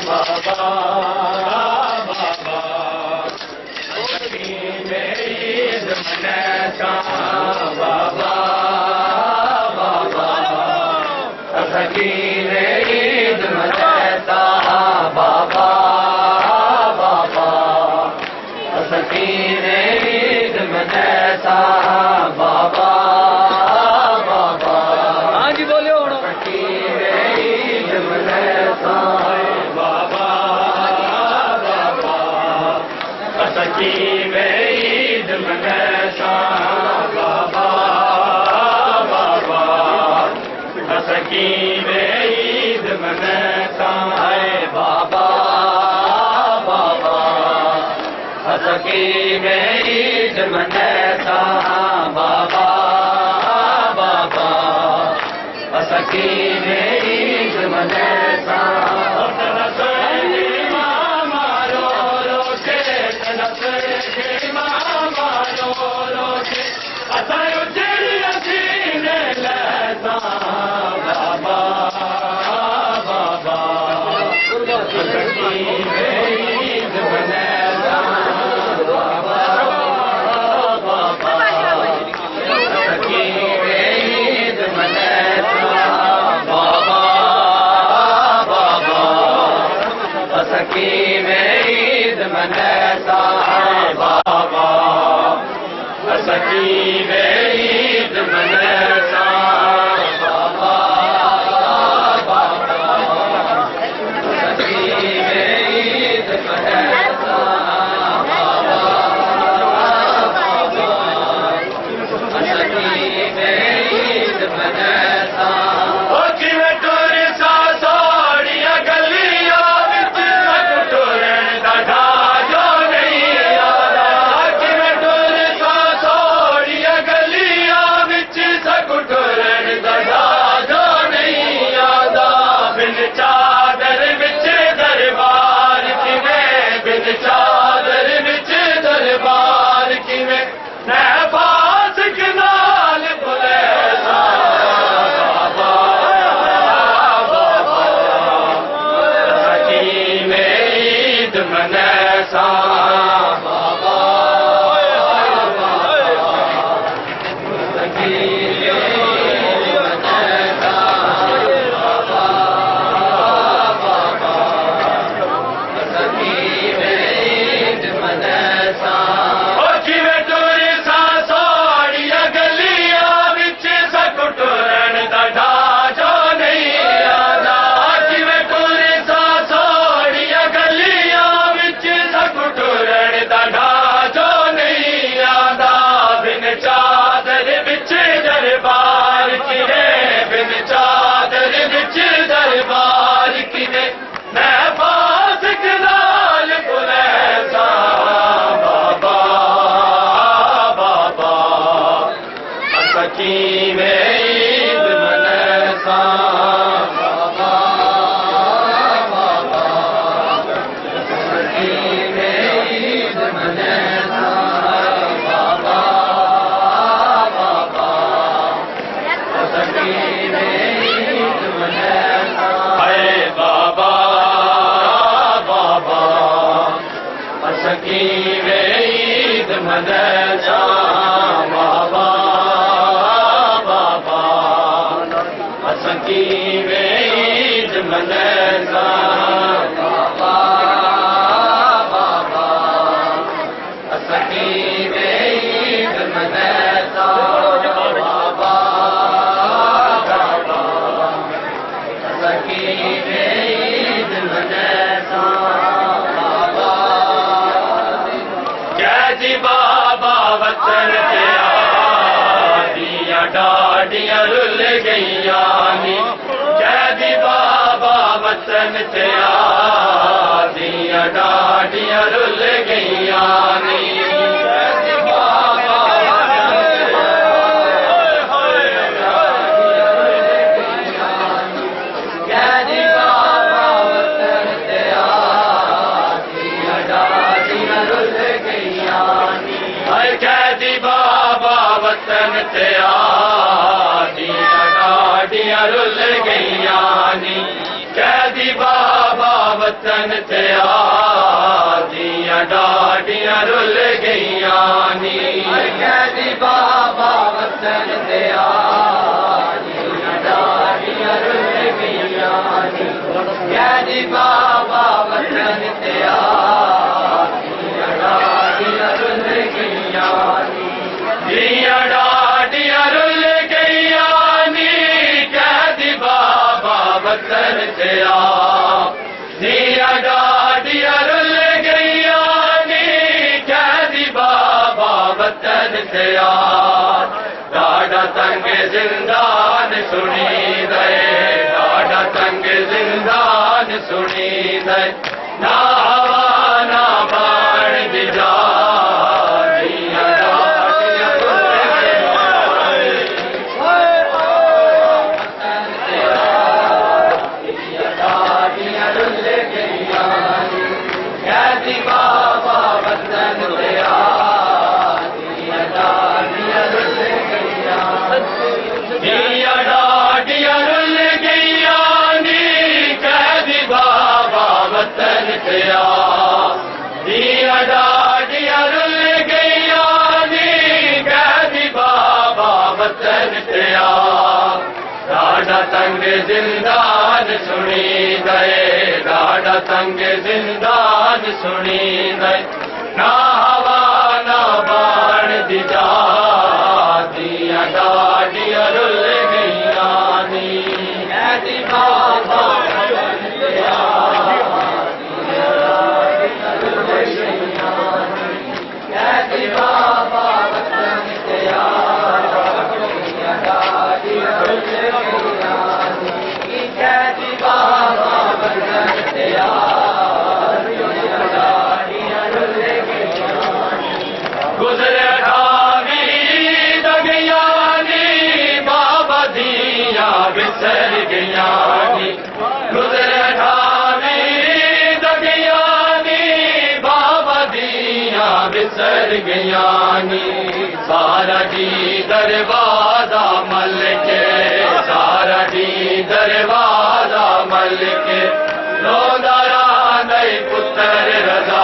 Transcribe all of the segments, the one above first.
बाबा बाबा मेरी मनेसा बाबा बाबा सखी मेरी मनेसा बाबा बाबा सखी मेरी मनेसा बाबा बाबा। हाँ जी बोलियो सखी मेरी मनेसा बाबा बाबा सखी मेरी मनेसा बाबा बाबा सखी मेरी मनेसा बाबा बाबा सखी मेरी मनेसा बाबा बाबा सखी मेरी मनेसा सखी मेरी मनेसा बाबा सखी मेरी मनेसा बाबा बाबा सखी मेरी मनेसा बाबा बाबा सखी मेरी मनेसा सखी मेरी मनेसा बाबा बाबा सखी मेरी मनेसा बाबा बाबा सखी मेरी मनेसा बाबा बाबा सखी मेरी मनेसा बाबा सखी मेरी मनेसा बाबा बाबा सखी मेरी मनेसा बाबा बाबा सखी मेरी मनेसा बाबा। जय जी बाबा वतन दिया डाडियां रुल गईया नी जय दी बाबा वतन ते दिया डाडियां रुल गईया नी जय दी बाबा जय दी बाबा वतन ते दिया डाडियां रुल गईया नी जय दी बाबा वतन ते रुल गईया नी कैदी बाबा वतन ते आदियां डाडियां रुल गईयां नी कैदी बाबा वतन ते आदियां डाडियां रुल गईयां नी कैदी बाबा वतन ते आदियां डाडियां रुल गईयां नी दियां डाडियां रुल गईयां नी कैदी बाबा वतन ते दियां डाडियां रुल गईयां नी कैदी बाबा वतन ते डाडा तंग जिंदान सुनी दे डाडा तंग जिंदान सुनी दे ना हवा ना बाण दिजा दियां डाडियां रुल कैदी बाबा वतन ते दियां डाडियां रुल गईयां दियां डाडियां रुल गईयां नी कैदी बाबा वतन ते दियां डाडियां रुल गईयां नी कैदी बाबा वतन ते डाडा तंग जिंदान सुनी गए डाडा तंग जिंदान सुनी गए ना हवा ना बाण दिजा दियां डाडियां रुल गईयां नी कैदी बाबा वतन ते कैदी बाबा वतन ते दियां डाडियां रुल गईयां नी कैदी बाबा वतन ते दियां डाडियां रुल गईयां गुज़रे ठावी दगियां नी बाबा दियां बिसर गईयां नी गुज़रे ठावी दगियां नी बाबा दियां बिसर गईयां नी सारा दी दरवाजा मल के सारा दी दरवाजा मल के रोदारा नई पुत्र रजा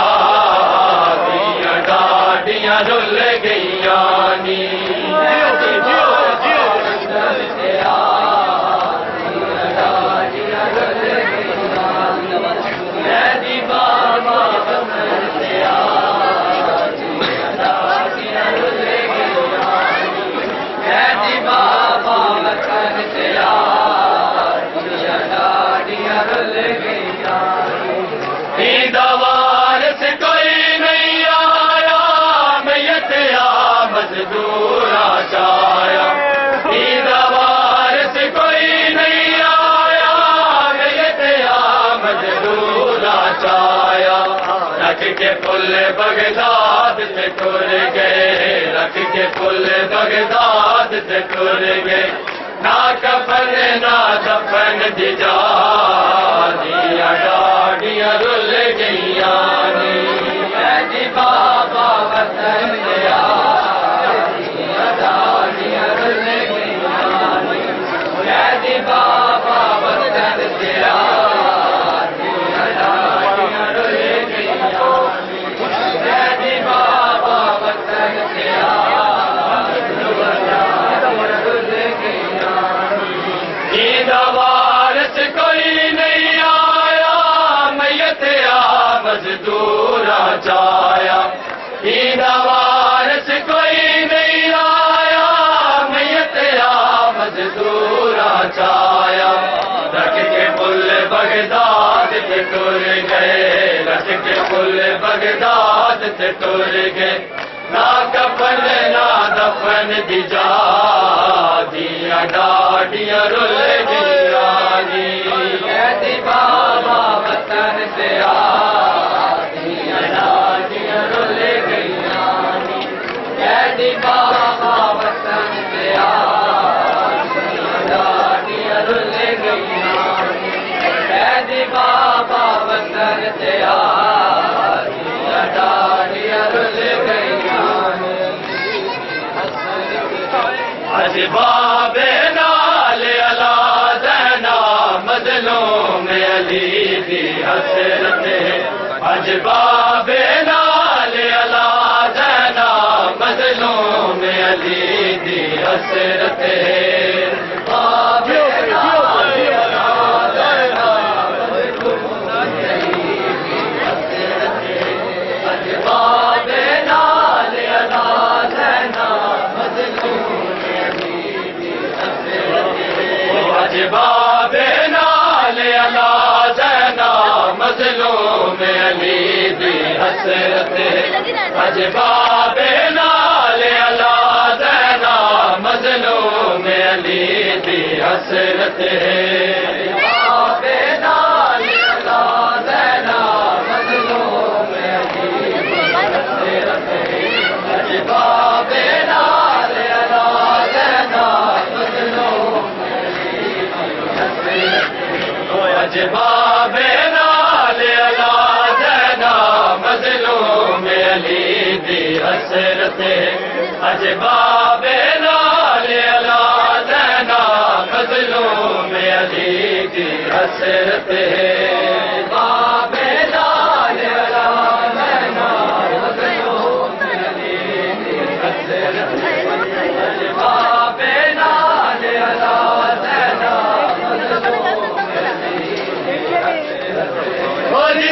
दियां डाडियां रुल गईयां नी कैदी बाबा वतन ते डाडियां रुल गईयां नी कैदी बाबा वतन ते दियां डाडियां रुल गईयां नी कैदी बाबा वतन ते दियां डाडियां रुल गईयां नी वारिस कोई नहीं आया मैयत मजदूरा चाया वारिस कोई नहीं आया मैयत मजदूरा चाया रख के पुल बगदाद से टुर गए रख के पुल बगदाद से टुर गए ना कफन ना दफन दिजा दियां डाडियां रुल गईयां नी कैदी बाबा वतन ते दियां डाडियां रुल गईयां नी कैदी बाबा वतन ते दियां डाडियां रुल गईयां नी कैदी बाबा वतन ते वारिस कोई नहीं आया मैयत मजदूरा चाया वारिस कोई नहीं आया मैयत मजदूरा चाया रख के पुल बगदाद से टुर गए रख के पुल बगदाद से टुर गए ना कफन ना दफन दिजा दियां डाडियां रुल गईयां नी कैदी बाबा वतन ते दियां डाडियां रुल गईयां नी कैदी बाबा वतन ते दियां डाडियां रुल गईयां नी कैदी बाबा वतन ते दियां डाडियां रुल गईयां नी असबाबे नाल अला ज़ैना मज़लूम अली दी हसरत अजबाबे नाल अला ज़ैना मज़लूम अली दी हसरत अजबाबे नाल अला ज़ैना मज़लूम अली दी हसरत अजबाबे नाल अला ज़ैना मज़लूम अली दी हसरत अजबाबे नाल अला ज़ैना मज़लूम अली दी हसरत अजबाबे नाल अला ज़ैना मज़लूम अजबाबे नाल अला ज़ैना मज़लूम अली दी हसरत अजबाबे नाल अला ज़ैना मज़लूम अली दी हसरत अजबाबे नाल अला ज़ैना मज़लूम अली दी हसरत अजबाबे नाल अला ज़ैना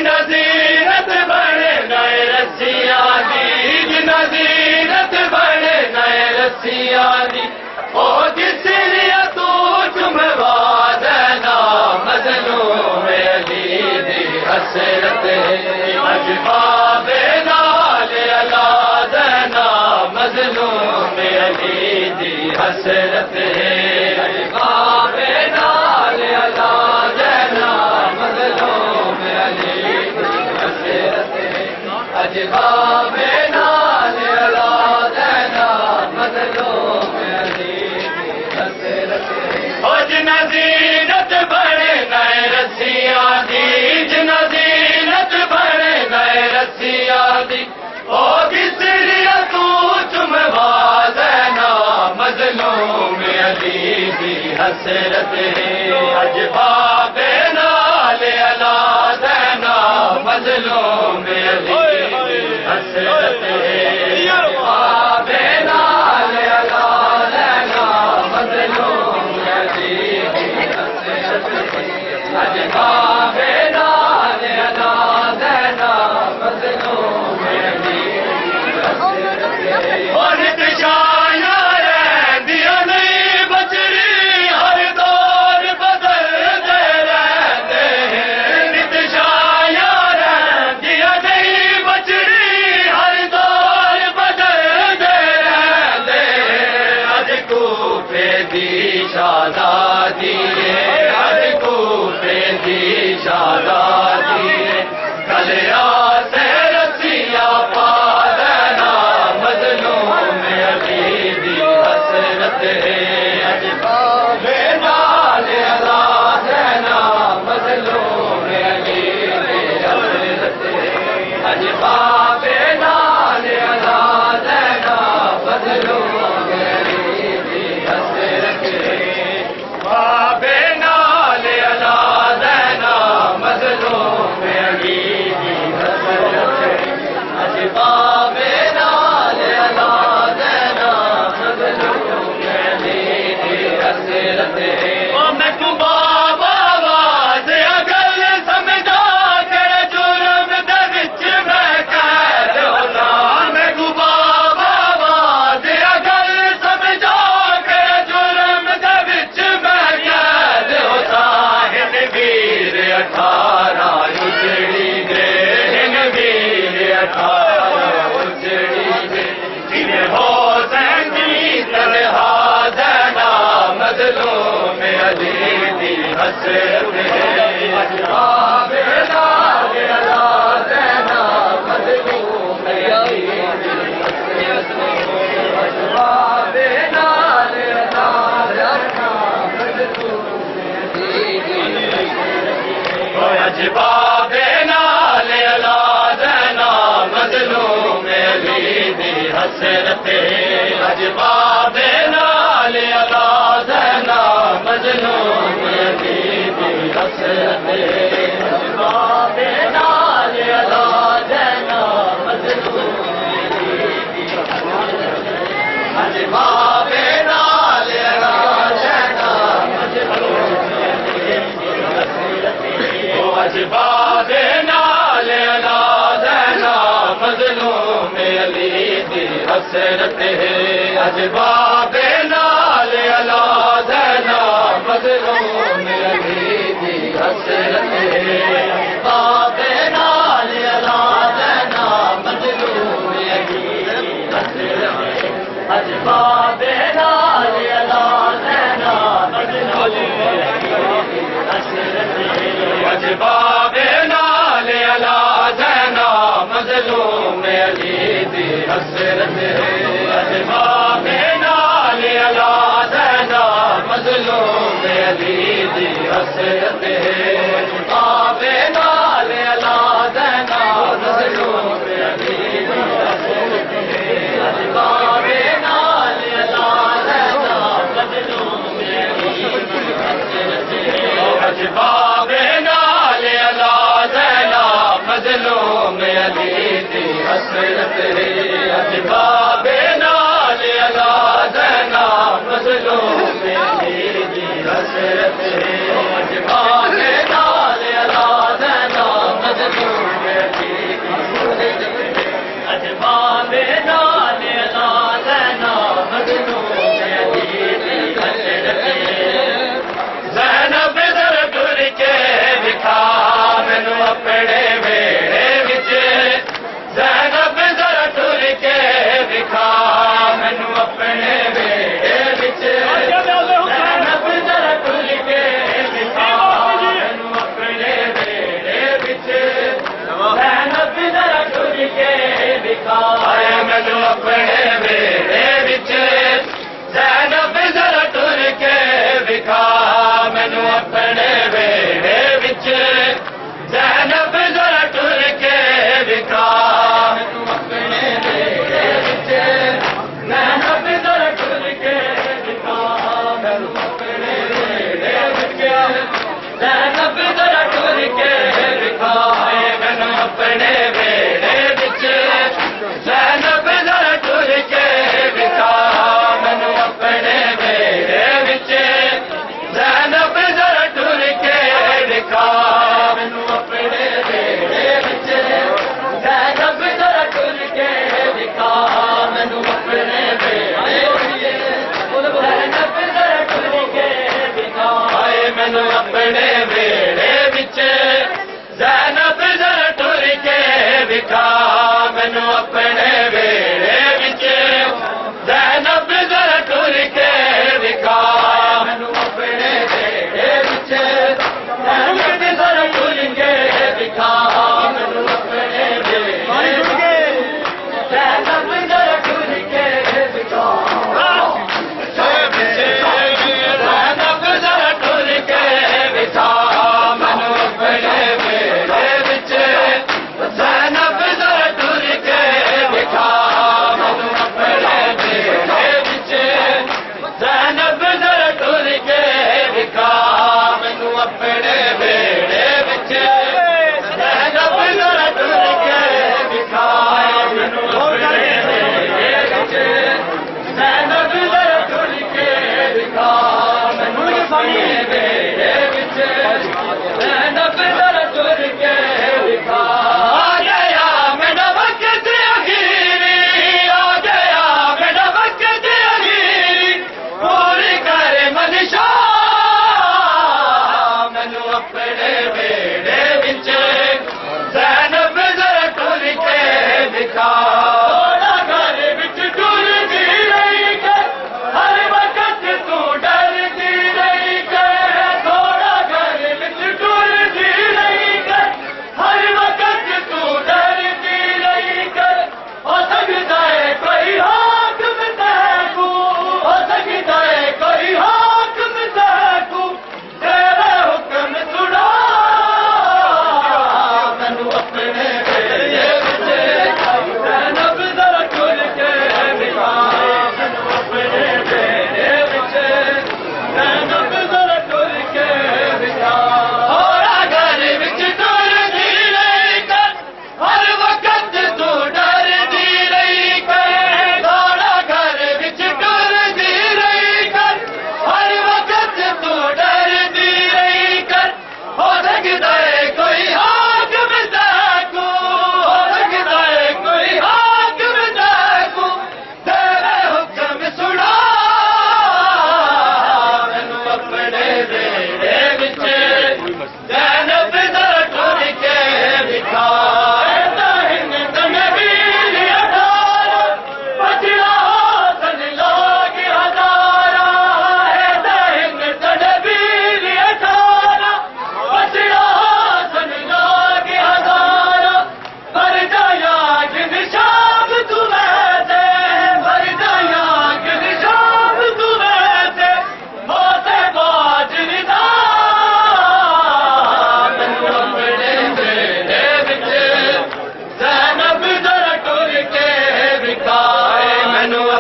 नज़ीरत बड़े नए रसिया दी नज़ीरत बड़े नए रसिया दी ओ जिस लिए तू जुम्मेवार ज़ैना मज़लूम अली दी हसरत अजबाबे नाल अला ज़ैना मज़लूम अली दी हसरत अजबाबे नाल अला ज़ैना मज़लूम अली अजबाबे नाल अला ज़ैना मज़लूम अली हसरत नज़ीरत बड़े नए रसिया दी नज़ीरत बड़े नए रसिया दी ओ किसरिया तू जुम्मेवार ज़ैना मज़लूम अली दी हसरत अजबाबे नाल अला ज़ैना मज़लूम अली हसरत अजबाबे नाल अला ज़ैना मज़लूम अली हसरत अजबाबे नाल अला ज़ैना मज़लूम अली और दिशाया रहंदियां नहीं बचड़ी हर दौर बदलते रहते हैं दिशाया रहंदियां नहीं बचड़ी हर दौर बदलते रहते अज कूफे दी शादादी अज कूफे दी शादादी कलिया से रसिया पा देना मज़लूम अली दी हसरत अजबाबे नाल अला ज़ैना मज़लूम अली दी हसरत अजबाबे नाल अला ज़ैना मज़लूम अली दी हसरत बाबे नाल अला ज़ैना मज़लूम अली दी हसरत अजबाबे नाल अला ज़ैना मज़लूम अली दी हसरत मैं तू बाबा आवाज़ अगल समझा के जुर्म दे विच मैं कैद होना मैं तू बाबा आवाज़ अगल समझा के जुर्म दे विच मैं कैद होता हिन वीर 18 उजड़ी दे हिन वीर 18 उजड़ी दे जिन्हें हो सैंदी तनहा ज़ैना मज़लूम अली दी हसरत अजबाबे नाल अला ज़ैना मज़लूम अली दी हसरत अजबाबे नाल अला ज़ैना मज़लूम अली दी हसरत अजबाबे नाल अला ज़ैना मज़लूम अली दी हसरत अजबाबे नाल अला ज़ैना मज़लूम अली दी हसरत अजबाबे बाबे नाल अला ज़ैना मज़लूम अली दी हसरत है अज बाबे नाल अला ज़ैना मज़लूम अली दी हसरत है बाबे नाल अला ज़ैना मज़लूम अली दी हसरत है अज बाबे नाल अला ज़ैना मज़लूम अली दी हसरत है अज बाबे नाल अला ज़ैना मज़लूम अली दी हसरत है अज बाबे नाल अला ज़ैना मज़लूम अली दी हसरत है बाबे नाल अला ज़ैना मज़लूम अली दी हसरत है अज बाबे नाल अला ज़ैना मज़लूम अली दी हसरत है अज बाबे नाल अला ज़ैना मज़लूम अली दी हसरत है अज बाबे नाल अला ज़ैना मज़लूम अली दी हसरत है अज बाबे नाल अला ज़ैना मज़लूम अली दी हसरत है अज बाबे नाल अला ज़ैना मज़लूम अली दी हसरत है ज़ैनब दर टुर के विखा मैनू अपने वेड़े विच ज़ैनब दर टुर के विखा मैनू अपने वेड़े विच ज़ैनब दर टुर के विखा मैनू अपने वेड़े विच ज़ैनब दर टुर के विखा मैनू अपने वेड़े विच ज़ैनब दर टुर के विखा मैनू अपने वेड़े विच ज़ैनब दर टुर के विखा मैनू अपने वेड़े विच ज़ैनब दर टुर के विखा मैनू अपने वेड़े विच ज़ैनब दर टुर के विखा मैनू अपने वेड़े विच ज़ैनब दर टुर के विखा मैनू अपने वेड़े विच ज़ैनब दर टुर के विखा मैनू अपने वेड़े विच ज़ैनब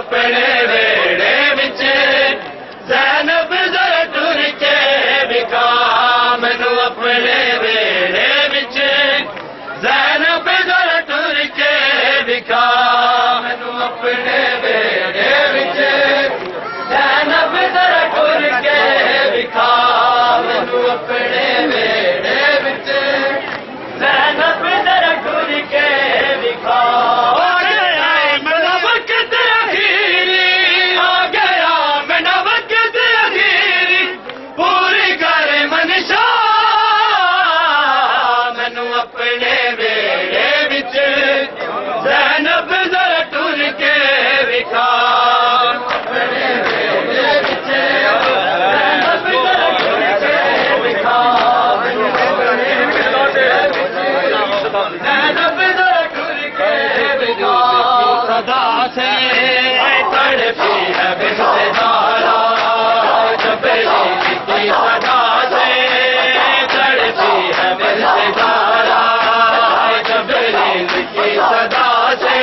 अपने वेड़े विच ज़ैनब ज़रा टुर के विखा मैनू अपने वेड़े विच ज़ैनब ज़रा टुर के विखा मैनू अपने वेड़े विच ज़ैनब ज़रा टुर के विखा मैनू अपने वेड़े विच ज़ैनब ज़रा टुर के विखा ज़ैनब ज़रा टुर के विखा अपने वेड़े विच ज़ैनब ज़रा टुर के विखा ज़ैनब ज़रा टुर के विखा सदा से तड़पी है बिन्ते ज़हरा जबरील की सदा से तड़पी है बिन्ते ज़हरा जबरील की सदा से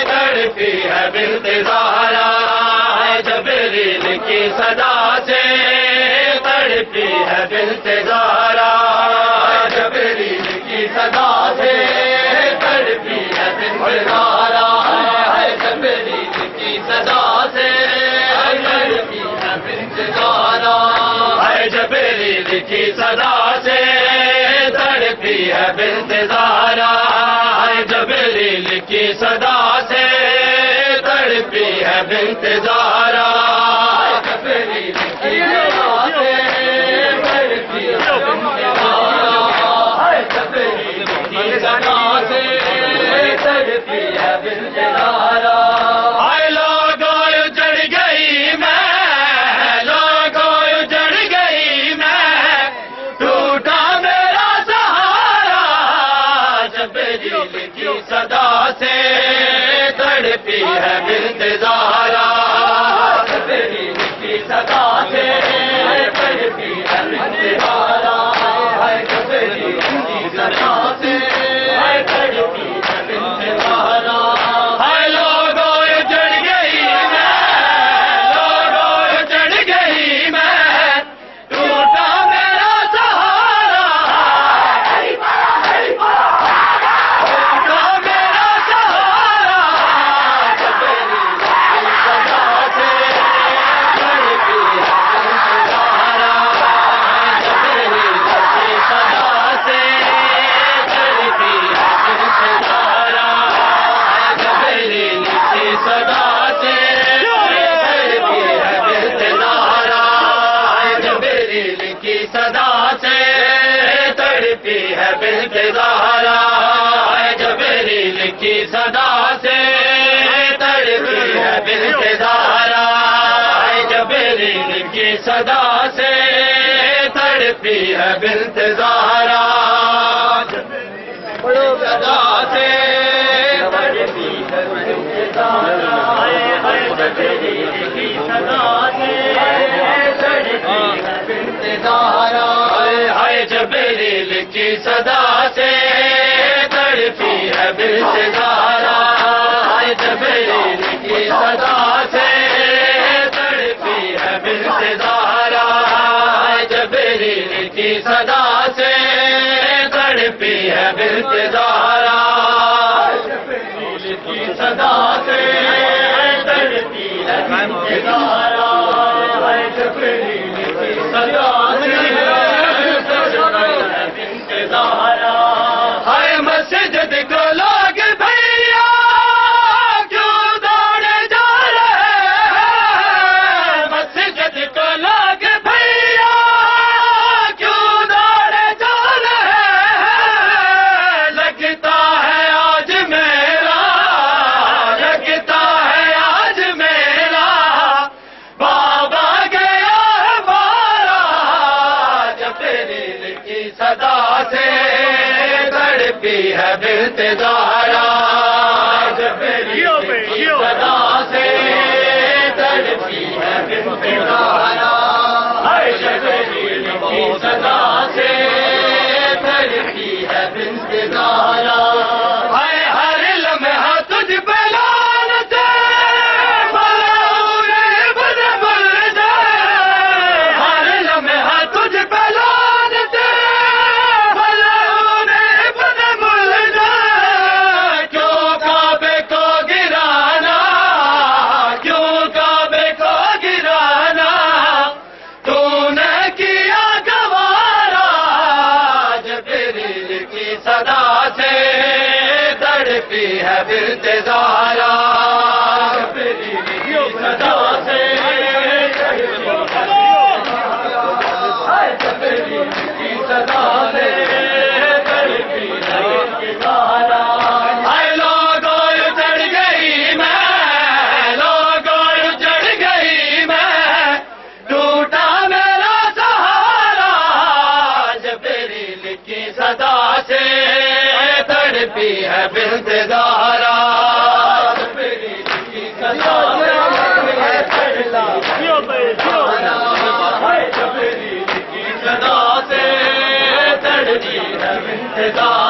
तड़पी है बिन्ते ज़हरा जबरील की सदा से तड़पी है बिन्ते ज़हरा जबरील की सदा से तड़पी है बिन्ते ज़हरा जबरील की सदा से तड़पी है बिन्ते ज़हरा जबरील की सदा से तड़पी है बिन्ते ज़हरा जबरील की सदा से तड़पी है बिन्ते ज़हरा जबरील की सदा से तड़पी है बिन्ते ज़हरा जबरील की सदा से तड़पी है बिन्ते ज़हरा लोगों जड़ गई मैं लोगों जड़ गई मैं टूटा मेरा सहारा जबरील की सदा से तड़पी है बिन्ते ज़हरा जबरील की सदा से तड़पी है बिन्ते ज़हरा जबरील की सदा से तड़पी है बिन्ते ज़हरा लोगों जड़ गई मैं लोगों जड़ गई मैं टूटा मेरा सहारा सदा से तड़पी है बिन्ते ज़हरा जबरील की सदा से तड़पी है बिन्ते ज़हरा जबरील की सदा से तड़पी है बिन्ते ज़हरा सदा से तड़पी है बिन्ते ज़हरा जबरील की सदा से तड़पी है बिन्ते ज़हरा जबरील की सदा से तड़पी है बिन्ते ज़हरा जबरील की सदा से तड़पी है बिन्ते ज़हरा जबरील की सदा से तड़पी है बिन्ते ज़हरा जबरील की सदा से तड़पी है बिन्ते ज़हरा जबरील की सदा से बिन्ते ज़हरा मस्जिद को लोग भैया क्यों दौड़े जा रहे हैं मस्जिद को लोग भैया क्यों दौड़े जा रहे हैं लगता है आज मेरा लगता है आज मेरा बाबा गया है बारा जबरील की सदा से तड़पी है बिन्ते ज़हरा जबरील की सदा से तड़पी है बिन्ते ज़हरा जबरील की सदा से तड़पी है बिन्ते ज़हरा हर लम्हा तुझ पे लानत से तड़पी है बिनते ज़हरा, जबरील की सदा से जबरील की सदा से तड़पी है बिनते ज़हरा। हाय लोगों चढ़ गई मैं, लोगों चढ़ गई मैं, टूटा मेरा सहारा, जबरील की सदा से तड़पी है बिनते ज़हरा, जबरील की सदा से जबरील की सदा से तड़पी है बिनते ज़हरा।